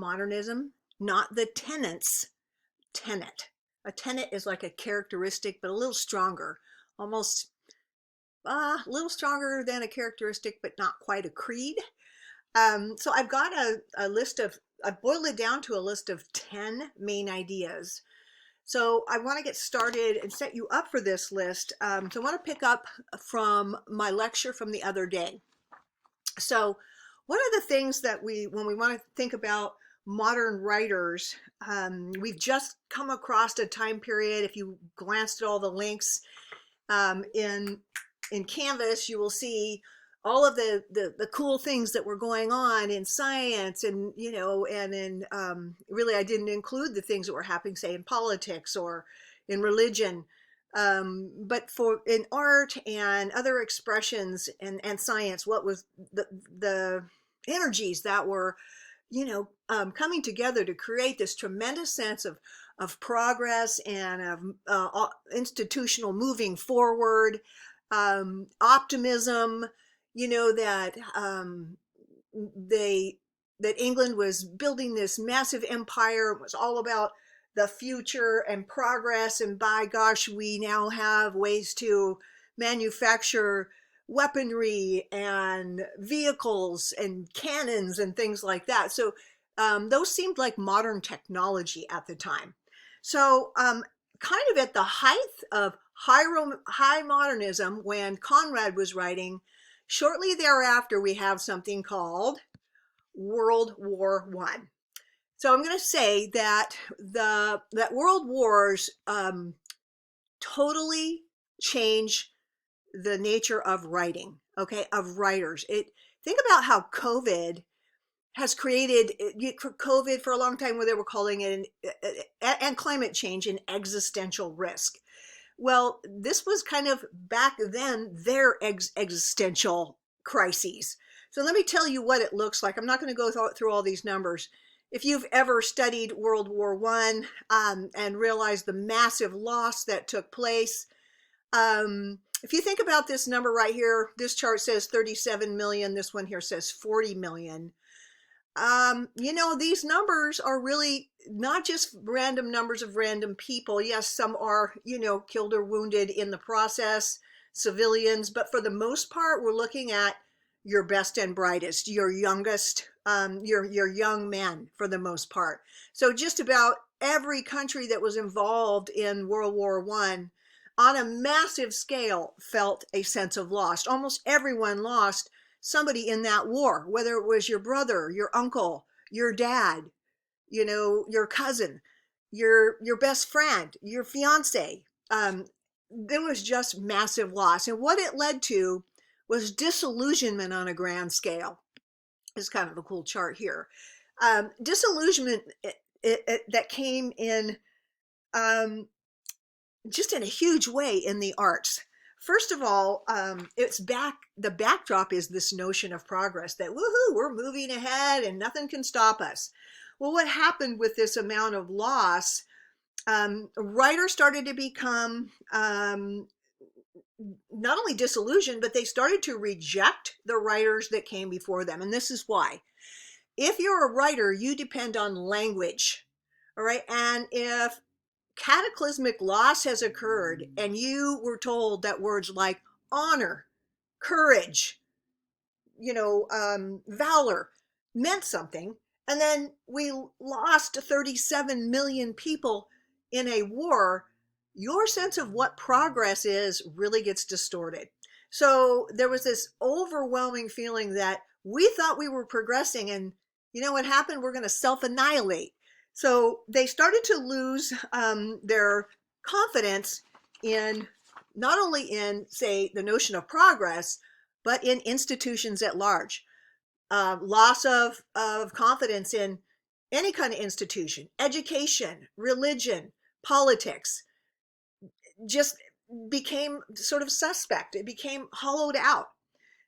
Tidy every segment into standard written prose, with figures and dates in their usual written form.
Modernism, not the tenets. Tenet. A tenet is like a characteristic, but a little stronger, almost a little stronger than a characteristic, but not quite a creed. So I've got a list of, I've boiled it down to a list of 10 main ideas. So I want to get started and set you up for this list. So I want to pick up from my lecture from the other day. So one of the things that when we want to think about modern writers, we've just come across a time period. If you glanced at all the links in Canvas, you will see all of the cool things that were going on in science, and and in really I didn't include the things that were happening, say, in politics or in religion, but in art and other expressions and science, what was the energies that were coming together to create this tremendous sense of progress and of institutional moving forward, optimism, that that England was building this massive empire. It was all about the future and progress, and by gosh, we now have ways to manufacture weaponry and vehicles and cannons and things like that. So those seemed like modern technology at the time. So kind of at the height of high modernism, when Conrad was writing, shortly thereafter we have something called World War I. So I'm going to say that that world wars totally change the nature of writing, okay, of writers. Think about how COVID has created, COVID for a long time, where they were calling it, and climate change, an existential risk. Well, this was kind of back then their existential crises. So let me tell you what it looks like. I'm not going to go through all these numbers. If you've ever studied World War I and realized the massive loss that took place, if you think about this number right here, this chart says 37 million. This one here says 40 million. These numbers are really not just random numbers of random people. Yes, some are, killed or wounded in the process, civilians, but for the most part, we're looking at your best and brightest, your youngest, your young men for the most part. So just about every country that was involved in World War I on a massive scale felt a sense of loss. Almost everyone lost somebody in that war, whether it was your brother, your uncle, your dad, your cousin, your best friend, your fiance. There was just massive loss. And what it led to was disillusionment on a grand scale. It's kind of a cool chart here. Disillusionment that came in just in a huge way in the arts. First of all, the backdrop is this notion of progress, that woohoo, we're moving ahead and nothing can stop us. Well, what happened with this amount of loss, writers started to become not only disillusioned, but they started to reject the writers that came before them. And this is why. If you're a writer, you depend on language, all right? And if cataclysmic loss has occurred and you were told that words like honor, courage, valor meant something, and then we lost 37 million people in a war, your sense of what progress is really gets distorted. So there was this overwhelming feeling that we thought we were progressing, and what happened? We're going to self-annihilate. So they started to lose their confidence in not only in, say, the notion of progress, but in institutions at large. Loss of confidence in any kind of institution, education, religion, politics, just became sort of suspect. It became hollowed out.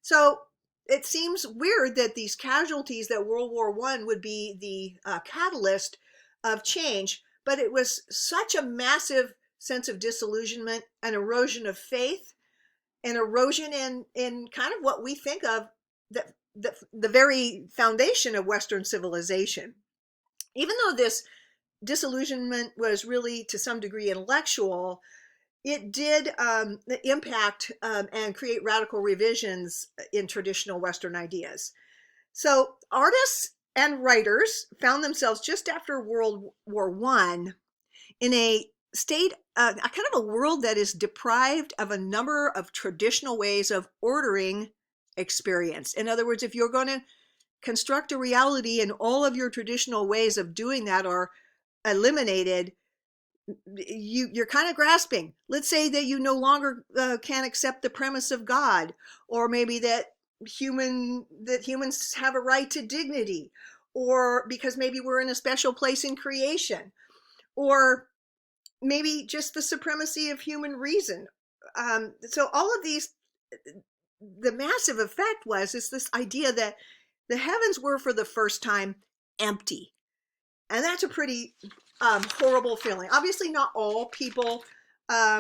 So it seems weird that these casualties, that World War I would be the catalyst of change, but it was such a massive sense of disillusionment, an erosion of faith, an erosion in kind of what we think of the very foundation of Western civilization. Even though this disillusionment was really to some degree intellectual, it did impact and create radical revisions in traditional Western ideas. So artists and writers found themselves just after World War I in a state, a kind of a world that is deprived of a number of traditional ways of ordering experience. In other words, if you're going to construct a reality and all of your traditional ways of doing that are eliminated, you're kind of grasping. Let's say that you no longer can accept the premise of God, or maybe that humans have a right to dignity, or because maybe we're in a special place in creation, or maybe just the supremacy of human reason. So all of these, the massive effect is this idea that the heavens were for the first time empty. And that's a pretty horrible feeling. Obviously, not all people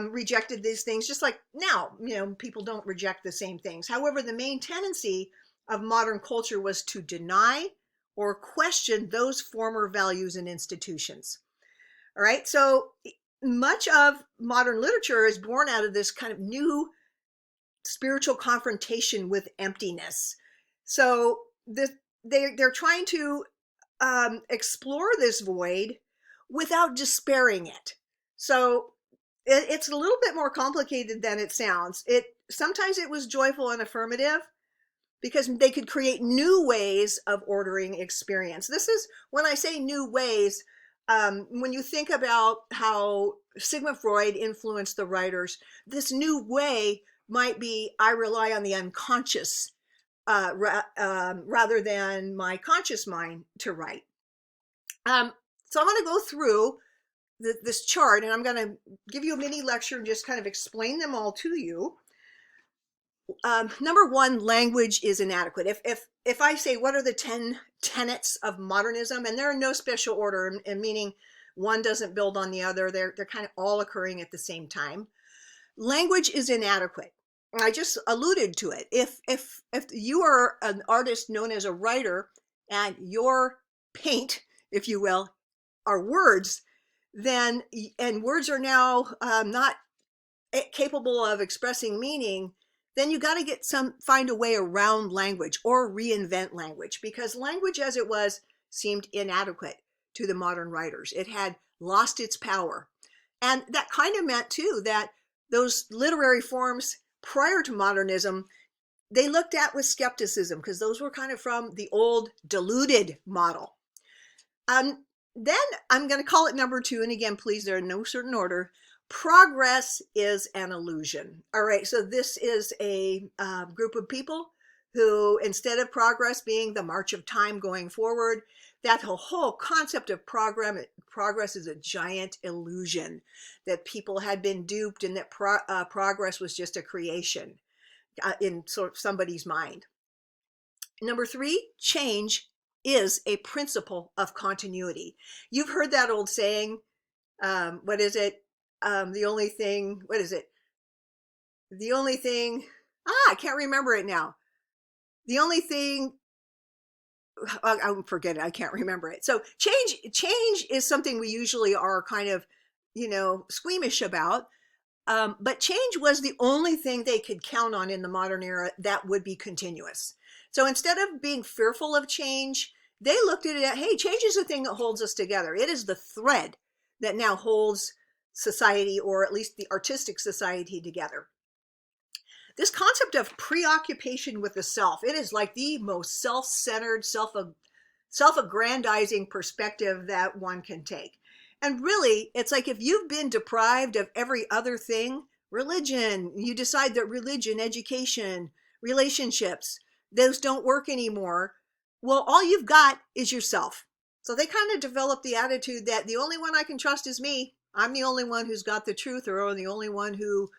rejected these things, just like now, people don't reject the same things. However, the main tendency of modern culture was to deny or question those former values and institutions. All right, so much of modern literature is born out of this kind of new spiritual confrontation with emptiness. So they're trying to explore this void without despairing it. So it's a little bit more complicated than it sounds. Sometimes it was joyful and affirmative because they could create new ways of ordering experience. This is when I say new ways. When you think about how Sigmund Freud influenced the writers, this new way might be I rely on the unconscious rather than my conscious mind to write. So I'm going to go through this chart, and I'm going to give you a mini lecture and just kind of explain them all to you. Number one, language is inadequate. If I say what are the 10 tenets of modernism, and they're in no special order, and meaning one doesn't build on the other, they're kind of all occurring at the same time. Language is inadequate. I just alluded to it. If you are an artist known as a writer, and your paint, if you will, are words, and words are now not capable of expressing meaning, then you got to find a way around language or reinvent language, because language as it was seemed inadequate to the modern writers. It had lost its power. And that kind of meant too that those literary forms prior to modernism, they looked at with skepticism, because those were kind of from the old diluted model. Then I'm going to call it number two. And again, please, they're in no certain order. Progress is an illusion. All right, so this is a group of people who, instead of progress being the march of time going forward, that whole concept of progress is a giant illusion, that people had been duped, and that progress was just a creation in sort of somebody's mind. Number three, change is a principle of continuity. You've heard that old saying, what is it? The only thing, what is it? The only thing, I can't remember it now. The only thing, I forget it. I can't remember it. So change is something we usually are kind of, squeamish about. But change was the only thing they could count on in the modern era that would be continuous. So instead of being fearful of change, they looked at it, hey, change is the thing that holds us together. It is the thread that now holds society, or at least the artistic society, together. This concept of preoccupation with the self, it is like the most self-centered, self-aggrandizing perspective that one can take. And really, it's like if you've been deprived of every other thing, religion, you decide that religion, education, relationships, those don't work anymore. Well, all you've got is yourself. So they kind of develop the attitude that the only one I can trust is me. I'm the only one who's got the truth, or the only one who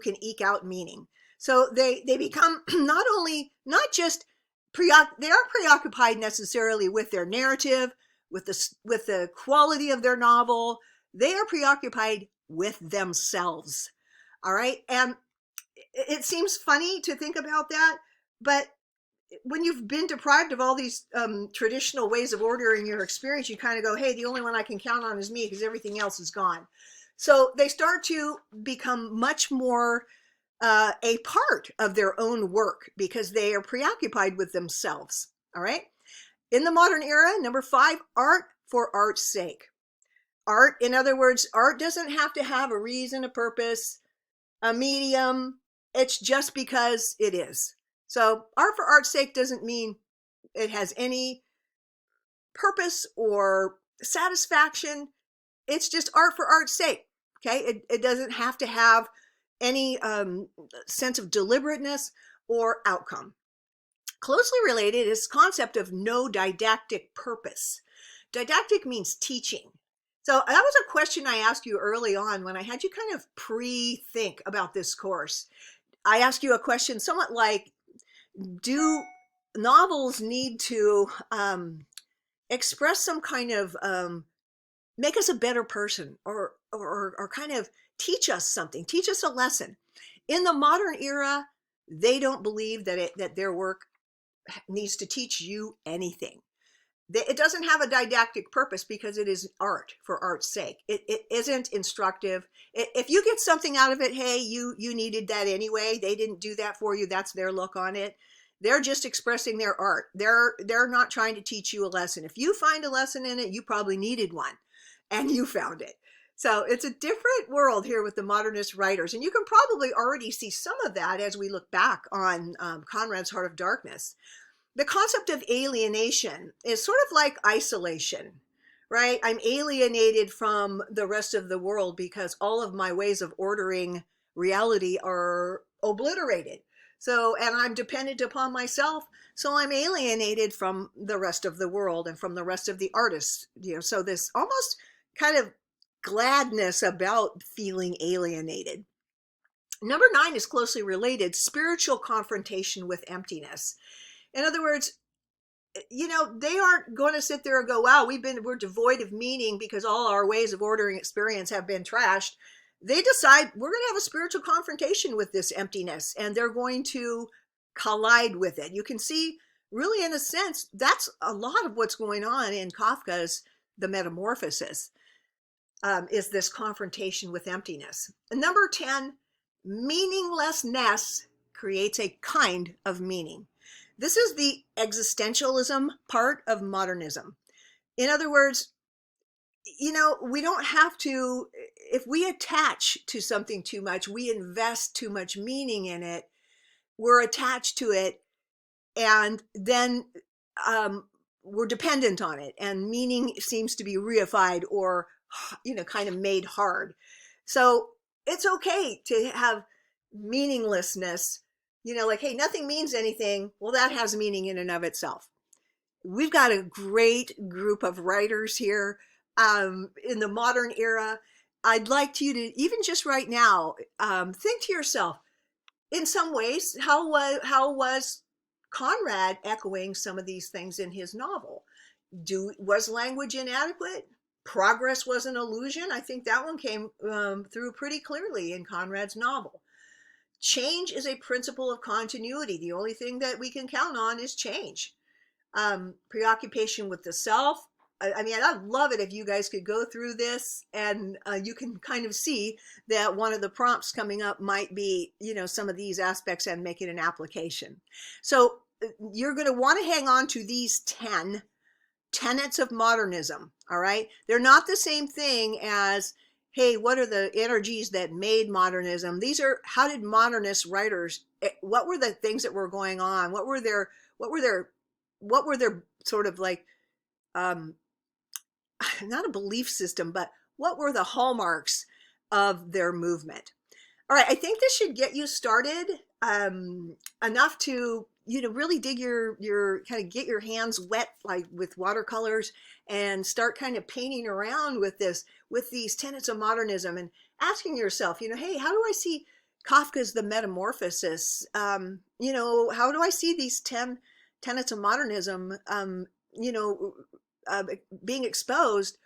can eke out meaning. So they become not just they aren't preoccupied necessarily with their narrative, with the quality of their novel. They are preoccupied with themselves. All right. And it seems funny to think about that, but when you've been deprived of all these traditional ways of ordering your experience, you kind of go, hey, the only one I can count on is me because everything else is gone. So they start to become much more a part of their own work because they are preoccupied with themselves. All right. In the modern era, number 5, art for art's sake. Art, in other words, art doesn't have to have a reason, a purpose, a medium. It's just because it is. So art for art's sake doesn't mean it has any purpose or satisfaction. It's just art for art's sake. Okay. It doesn't have to have any sense of deliberateness or outcome. Closely related is concept of no didactic purpose. Didactic means teaching. So that was a question I asked you early on when I had you kind of pre-think about this course. I asked you a question somewhat like, do novels need to express some kind of, make us a better person or kind of teach us something, teach us a lesson? In the modern era, they don't believe that their work needs to teach you anything. It doesn't have a didactic purpose because it is art for art's sake. It isn't instructive. If you get something out of it, hey, you needed that anyway. They didn't do that for you. That's their look on it. They're just expressing their art. They're not trying to teach you a lesson. If you find a lesson in it, you probably needed one and you found it. So it's a different world here with the modernist writers. And you can probably already see some of that as we look back on Conrad's Heart of Darkness. The concept of alienation is sort of like isolation, right? I'm alienated from the rest of the world because all of my ways of ordering reality are obliterated. So, and I'm dependent upon myself. So I'm alienated from the rest of the world and from the rest of the artists. So this almost kind of gladness about feeling alienated. Number 9 is closely related, spiritual confrontation with emptiness. In other words, they aren't going to sit there and go, wow, we're devoid of meaning because all our ways of ordering experience have been trashed. They decide we're going to have a spiritual confrontation with this emptiness, and they're going to collide with it. You can see, really, in a sense, that's a lot of what's going on in Kafka's The Metamorphosis, is this confrontation with emptiness. And number 10, meaninglessness creates a kind of meaning. This is the existentialism part of modernism. In other words, we don't have to, if we attach to something too much, we invest too much meaning in it, we're attached to it, and then we're dependent on it, and meaning seems to be reified or, kind of made hard. So it's okay to have meaninglessness. Like, hey, nothing means anything. Well, that has meaning in and of itself. We've got a great group of writers here in the modern era. I'd like you to, even just right now, think to yourself, in some ways, how was Conrad echoing some of these things in his novel? Was language inadequate? Progress was an illusion? I think that one came through pretty clearly in Conrad's novel. Change is a principle of continuity. The only thing that we can count on is change. Preoccupation with the self. I mean, I'd love it if you guys could go through this and you can kind of see that one of the prompts coming up might be, some of these aspects and make it an application. So you're going to want to hang on to these 10 tenets of modernism. All right. They're not the same thing as, hey, what are the energies that made modernism? These are, how did modernist writers, what were the things that were going on? What were their sort of like, not a belief system, but what were the hallmarks of their movement? All right, I think this should get you started enough to, really dig your kind of get your hands wet, like with watercolors, and start kind of painting around with these tenets of modernism and asking yourself, hey, how do I see Kafka's The Metamorphosis? How do I see these 10 tenets of modernism, being exposed